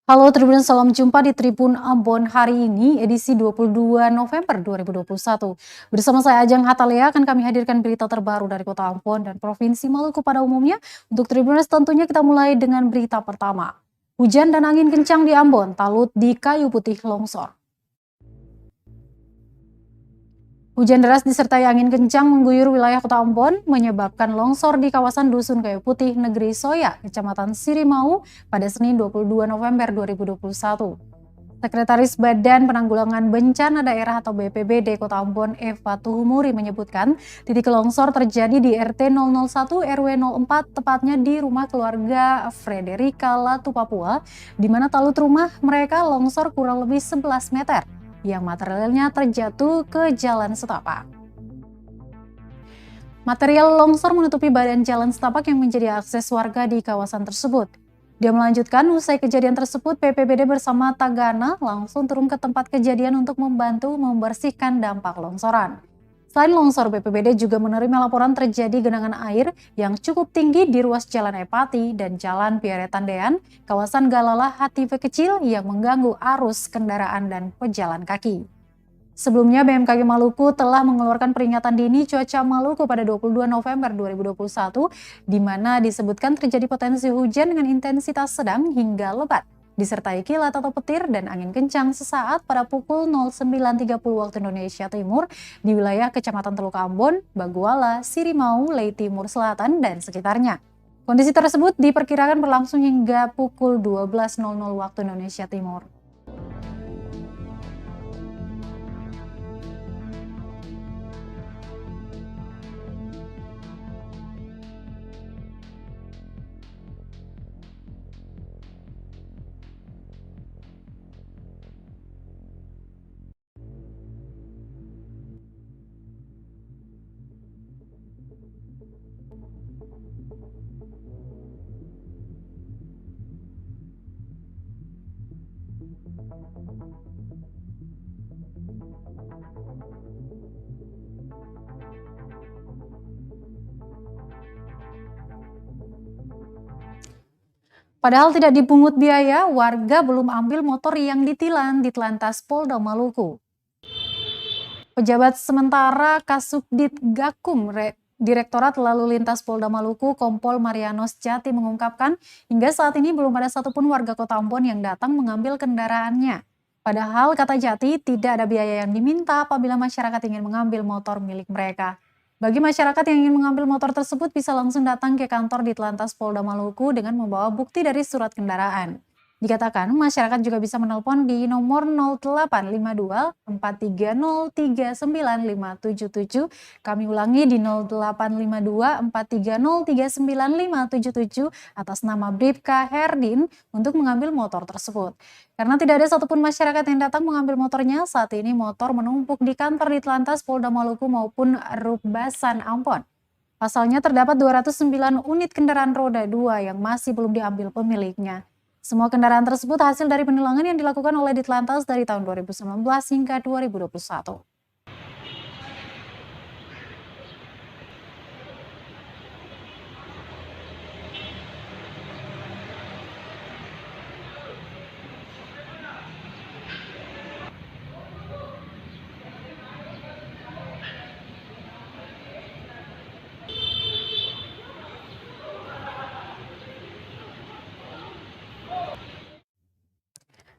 Halo Tribun, salam jumpa di Tribun Ambon hari ini edisi 22 November 2021. Bersama saya Ajeng Hatalia akan kami hadirkan berita terbaru dari Kota Ambon dan Provinsi Maluku pada umumnya. Untuk Tribuners tentunya kita mulai dengan berita pertama. Hujan dan angin kencang di Ambon, talut di Kayu Putih longsor. Hujan deras disertai angin kencang mengguyur wilayah Kota Ambon, menyebabkan longsor di kawasan Dusun Kayu Putih, Negeri Soya, Kecamatan Sirimau pada Senin 22 November 2021. Sekretaris Badan Penanggulangan Bencana Daerah atau BPBD Kota Ambon, Eva Tuhumuri menyebutkan titik longsor terjadi di RT 001 RW 04, tepatnya di rumah keluarga Frederika Latu Papua, di mana talut rumah mereka longsor kurang lebih 11 meter yang materialnya terjatuh ke jalan setapak. Material longsor menutupi badan jalan setapak yang menjadi akses warga di kawasan tersebut. Dia melanjutkan, usai kejadian tersebut, BPBD bersama Tagana langsung turun ke tempat kejadian untuk membantu membersihkan dampak longsoran. Selain longsor, BPBD juga menerima laporan terjadi genangan air yang cukup tinggi di ruas Jalan Epati dan Jalan Piare Tandean, kawasan Galala Hative Kecil yang mengganggu arus kendaraan dan pejalan kaki. Sebelumnya, BMKG Maluku telah mengeluarkan peringatan dini cuaca Maluku pada 22 November 2021, di mana disebutkan terjadi potensi hujan dengan intensitas sedang hingga lebat, disertai kilat atau petir dan angin kencang sesaat pada pukul 09.30 waktu Indonesia Timur di wilayah Kecamatan Teluk Ambon, Baguala, Sirimau, Lei Timur Selatan, dan sekitarnya. Kondisi tersebut diperkirakan berlangsung hingga pukul 12.00 waktu Indonesia Timur. Padahal tidak dipungut biaya, warga belum ambil motor yang ditilang di Telantas Polda Maluku. Pejabat sementara Kasubdit Gakum, Direktorat Lalu Lintas Polda Maluku, Kompol Marianos Jati mengungkapkan, hingga saat ini belum ada satupun warga Kota Ambon yang datang mengambil kendaraannya. Padahal, kata Jati, tidak ada biaya yang diminta apabila masyarakat ingin mengambil motor milik mereka. Bagi masyarakat yang ingin mengambil motor tersebut bisa langsung datang ke kantor di Telantas Polda Maluku dengan membawa bukti dari surat kendaraan. Dikatakan masyarakat juga bisa menelpon di nomor 0852 430 39577. Kami ulangi di 0852 430 39577 atas nama Bribka Herdin untuk mengambil motor tersebut. Karena tidak ada satupun masyarakat yang datang mengambil motornya, saat ini motor menumpuk di kantor di Telantas Polda Maluku maupun Rukbasan Ambon. Pasalnya terdapat 209 unit kendaraan roda 2 yang masih belum diambil pemiliknya. Semua kendaraan tersebut hasil dari penilangan yang dilakukan oleh Ditlantas dari tahun 2019 hingga 2021.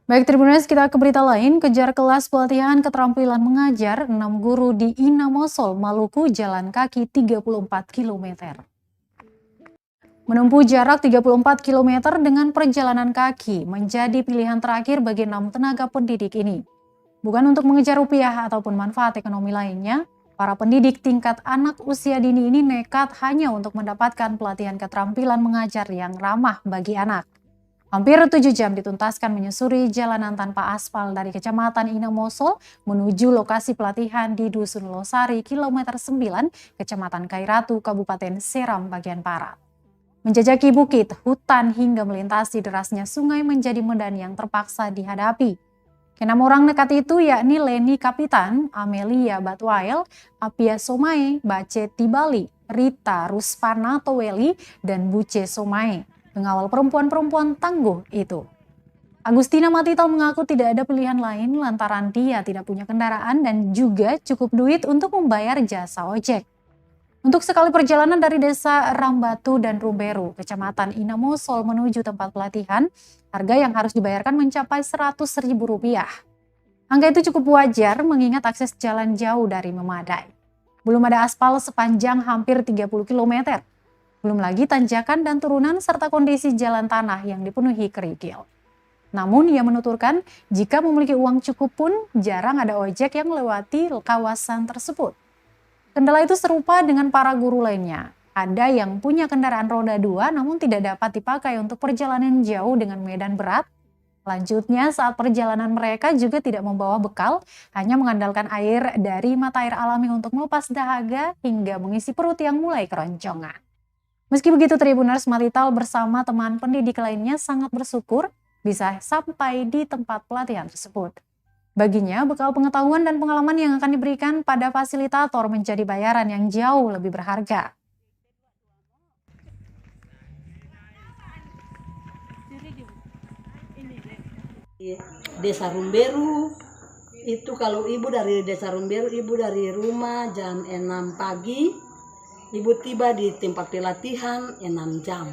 Baik Tribuners, kita ke berita lain. Kejar kelas pelatihan keterampilan mengajar 6 guru di Inamosol, Maluku jalan kaki 34 km. Menempuh jarak 34 km dengan perjalanan kaki menjadi pilihan terakhir bagi 6 tenaga pendidik ini. Bukan untuk mengejar rupiah ataupun manfaat ekonomi lainnya, para pendidik tingkat anak usia dini ini nekat hanya untuk mendapatkan pelatihan keterampilan mengajar yang ramah bagi anak. Hampir 7 jam dituntaskan menyusuri jalanan tanpa aspal dari Kecamatan Inamosol menuju lokasi pelatihan di Dusun Losari, kilometer 9, Kecamatan Kairatu, Kabupaten Seram bagian barat. Menjajaki bukit, hutan hingga melintasi derasnya sungai menjadi medan yang terpaksa dihadapi. Kenam orang nekat itu yakni Leni Kapitan, Amelia Batwael, Apia Somae, Bace Tibali, Rita Ruspana Toweli, dan Buce Somae, pengawal perempuan-perempuan tangguh itu. Agustina Matital mengaku tidak ada pilihan lain lantaran dia tidak punya kendaraan dan juga cukup duit untuk membayar jasa ojek. Untuk sekali perjalanan dari desa Rambatu dan Rumberu, kecamatan Inamosol menuju tempat pelatihan, harga yang harus dibayarkan mencapai Rp100.000. Angka itu cukup wajar mengingat akses jalan jauh dari memadai. Belum ada aspal sepanjang hampir 30 km. Belum lagi tanjakan dan turunan serta kondisi jalan tanah yang dipenuhi kerikil. Namun ia menuturkan jika memiliki uang cukup pun jarang ada ojek yang melewati kawasan tersebut. Kendala itu serupa dengan para guru lainnya. Ada yang punya kendaraan roda 2 namun tidak dapat dipakai untuk perjalanan jauh dengan medan berat. Selanjutnya saat perjalanan mereka juga tidak membawa bekal, hanya mengandalkan air dari mata air alami untuk melepas dahaga hingga mengisi perut yang mulai keroncongan. Meski begitu, Tribuners Matital bersama teman pendidik lainnya sangat bersyukur bisa sampai di tempat pelatihan tersebut. Baginya, bekal pengetahuan dan pengalaman yang akan diberikan pada fasilitator menjadi bayaran yang jauh lebih berharga. Desa Rumberu, itu kalau ibu dari Desa Rumberu, ibu dari rumah jam 6 pagi, ibu tiba di tempat pelatihan 6 jam.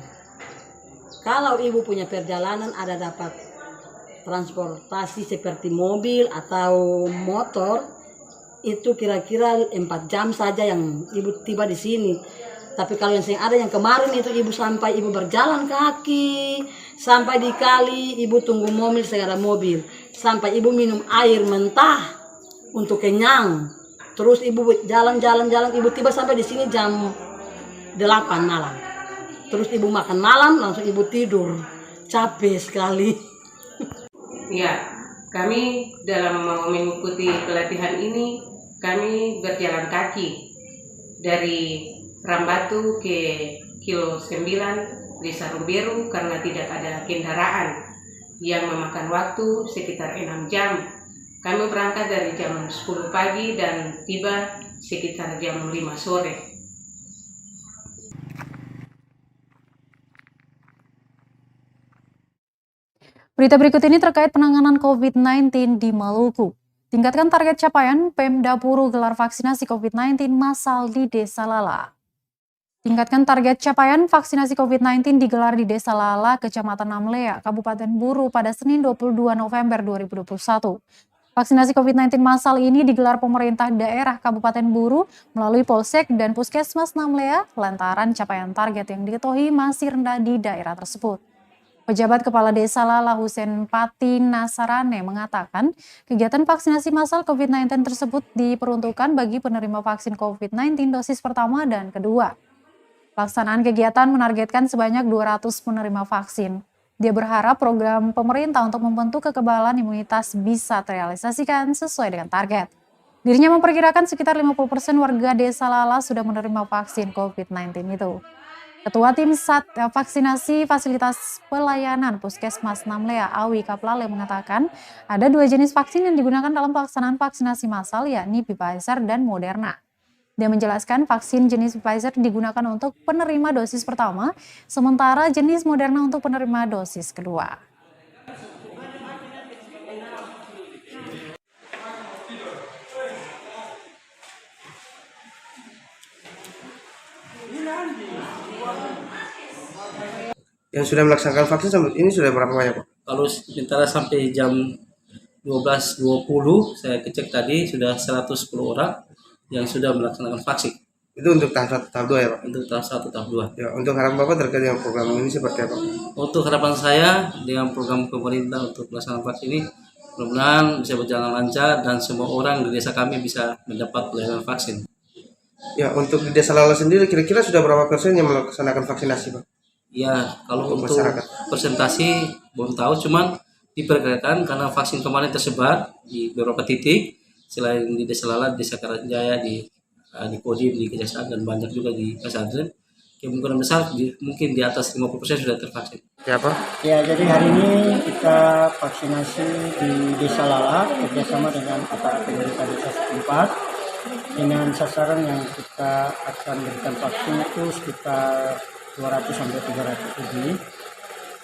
Kalau ibu punya perjalanan ada dapat transportasi seperti mobil atau motor, itu kira-kira 4 jam saja yang ibu tiba di sini. Tapi kalau yang ada yang kemarin itu ibu sampai ibu berjalan kaki, sampai di kali ibu tunggu mobil segala mobil, sampai ibu minum air mentah untuk kenyang. Terus ibu jalan-jalan ibu tiba sampai di sini jam 8 malam. Terus ibu makan malam, langsung ibu tidur. Capek sekali. Ya, kami dalam mengikuti pelatihan ini, kami berjalan kaki dari Rambatu ke Kilo 9 Desa Rumberu karena tidak ada kendaraan yang memakan waktu sekitar 6 jam. Kami berangkat dari jam 10 pagi dan tiba sekitar jam 5 sore. Berita berikut ini terkait penanganan COVID-19 di Maluku. Tingkatkan target capaian Pemda Puru gelar vaksinasi COVID-19 massal di Desa Lala. Tingkatkan target capaian vaksinasi COVID-19 digelar di Desa Lala, Kecamatan Namlea, Kabupaten Buru pada Senin 22 November 2021. Vaksinasi COVID-19 massal ini digelar pemerintah daerah Kabupaten Buru melalui Polsek dan Puskesmas Namlea lantaran capaian target yang diketahui masih rendah di daerah tersebut. Pejabat Kepala Desa Lala Husein Pati Nasarane mengatakan kegiatan vaksinasi massal COVID-19 tersebut diperuntukkan bagi penerima vaksin COVID-19 dosis pertama dan kedua. Pelaksanaan kegiatan menargetkan sebanyak 200 penerima vaksin. Dia berharap program pemerintah untuk membentuk kekebalan imunitas bisa terrealisasikan sesuai dengan target. Dirinya memperkirakan sekitar 50% warga Desa Lala sudah menerima vaksin COVID-19 itu. Ketua Tim Vaksinasi Fasilitas Pelayanan Puskesmas Namlea Awi Kaplale mengatakan ada 2 jenis vaksin yang digunakan dalam pelaksanaan vaksinasi massal yakni Pfizer dan Moderna. Dia menjelaskan vaksin jenis Pfizer digunakan untuk penerima dosis pertama, sementara jenis Moderna untuk penerima dosis kedua. Yang sudah melaksanakan vaksin sampai ini sudah berapa banyak, Pak? Kalau sementara sampai jam 12.20 saya cek tadi sudah 110 orang yang sudah melaksanakan vaksin. Itu untuk tahap 1, tahap 2 ya, Pak? Untuk tahap 1, tahap 2. Ya, untuk harapan Bapak terkait dengan program ini seperti apa? Untuk harapan saya dengan program pemerintah untuk pelaksanaan vaksin ini mudah-mudahan bisa berjalan lancar dan semua orang di desa kami bisa mendapat pelayanan vaksin. Ya, untuk di Desa Lala sendiri kira-kira sudah berapa persen yang melaksanakan vaksinasi, Pak? Ya, kalau Untuk untuk masyarakat. persentasi belum tahu, cuman diperkirakan karena vaksin kemarin tersebar di beberapa titik selain di Desa Lala, Desa Karangjaya, di Kodim, di Kejaksaan dan banyak juga di Pesantren. Kemungkinan besar mungkin di atas 50% sudah tervaksin. Ya, Pak? Ya, jadi hari ini kita vaksinasi di Desa Lala kerjasama dengan aparat pemerintah desa setempat dengan sasaran yang kita akan berikan vaksin itu sekitar 200 sampai 300 lebih.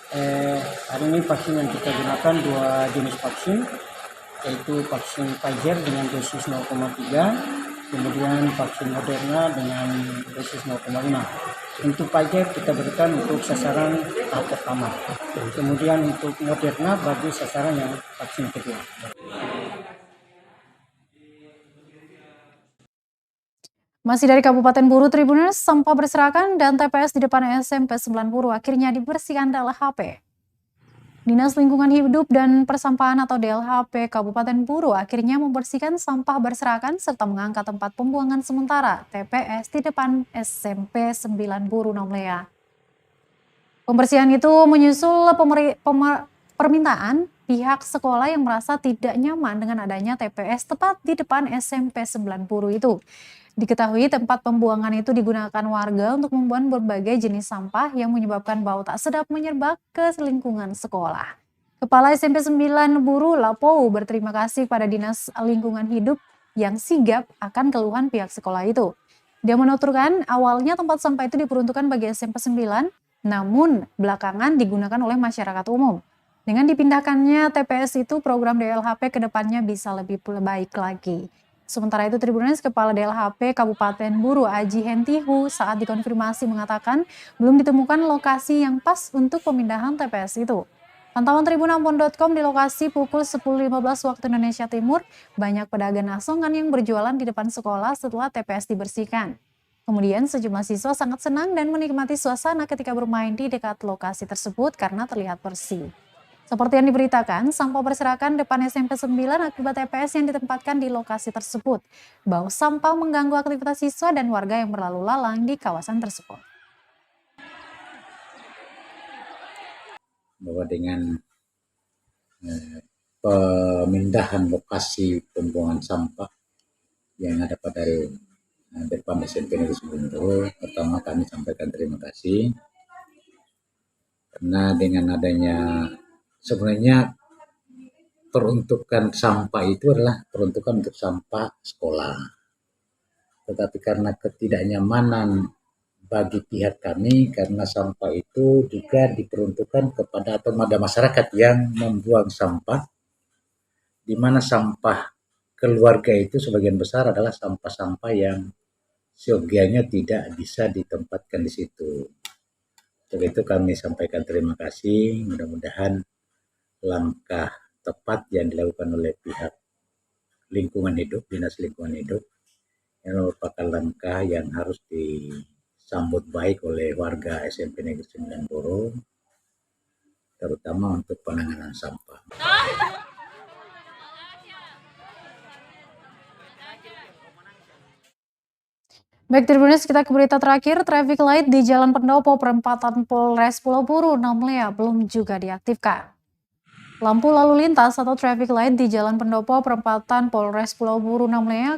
Hari ini vaksin yang kita gunakan 2 jenis vaksin, yaitu vaksin Pfizer dengan dosis 0,3, kemudian vaksin Moderna dengan dosis 0,5. Untuk Pfizer kita berikan untuk sasaran tahap pertama, kemudian untuk Moderna bagi sasaran yang vaksin kedua. Masih dari Kabupaten Buru, Tribuners, sampah berserakan dan TPS di depan SMP 9 Buru akhirnya dibersihkan DLHP. Dinas Lingkungan Hidup dan Persampahan atau DLHP Kabupaten Buru akhirnya membersihkan sampah berserakan serta mengangkat tempat pembuangan sementara TPS di depan SMP 9 Buru Nomlea. Pembersihan itu menyusul permintaan pihak sekolah yang merasa tidak nyaman dengan adanya TPS tepat di depan SMP 9 Buru itu. Diketahui tempat pembuangan itu digunakan warga untuk membuang berbagai jenis sampah yang menyebabkan bau tak sedap menyerbak ke lingkungan sekolah. Kepala SMP 9 Buru Lapou berterima kasih pada Dinas Lingkungan Hidup yang sigap akan keluhan pihak sekolah itu. Dia menuturkan awalnya tempat sampah itu diperuntukkan bagi SMP 9, namun belakangan digunakan oleh masyarakat umum. Dengan dipindahkannya TPS itu, program DLHP ke depannya bisa lebih baik lagi. Sementara itu, Tribuners, Kepala DLHP Kabupaten Buru Aji Hentihu saat dikonfirmasi mengatakan belum ditemukan lokasi yang pas untuk pemindahan TPS itu. Pantauan tribunambon.com di lokasi pukul 10.15 waktu Indonesia Timur, banyak pedagang asongan yang berjualan di depan sekolah setelah TPS dibersihkan. Kemudian sejumlah siswa sangat senang dan menikmati suasana ketika bermain di dekat lokasi tersebut karena terlihat bersih. Seperti yang diberitakan, sampah berserakan depan SMP 9 akibat TPS yang ditempatkan di lokasi tersebut. Bau sampah mengganggu aktivitas siswa dan warga yang berlalu lalang di kawasan tersebut. Bahwa dengan pemindahan lokasi pembuangan sampah yang ada pada depan SMP Negeri 9 Buru, pertama kami sampaikan terima kasih karena dengan adanya sebenarnya peruntukan sampah itu adalah peruntukan untuk sampah sekolah. Tetapi karena ketidaknyamanan bagi pihak kami, karena sampah itu juga diperuntukkan kepada atau ada masyarakat yang membuang sampah, di mana sampah keluarga itu sebagian besar adalah sampah-sampah yang seyogianya tidak bisa ditempatkan di situ. Untuk itu kami sampaikan terima kasih, mudah-mudahan langkah tepat yang dilakukan oleh pihak lingkungan hidup, Dinas Lingkungan Hidup, yang merupakan langkah yang harus disambut baik oleh warga SMP Negeri 9 Buru, terutama untuk penanganan sampah. Baik, Tribuners, kita ke berita terakhir. Traffic light di Jalan Pendopo perempatan Polres Pulau Buru Nomlea belum juga diaktifkan. Lampu lalu lintas atau traffic light di Jalan Pendopo perempatan Polres Pulau Buru Nomlea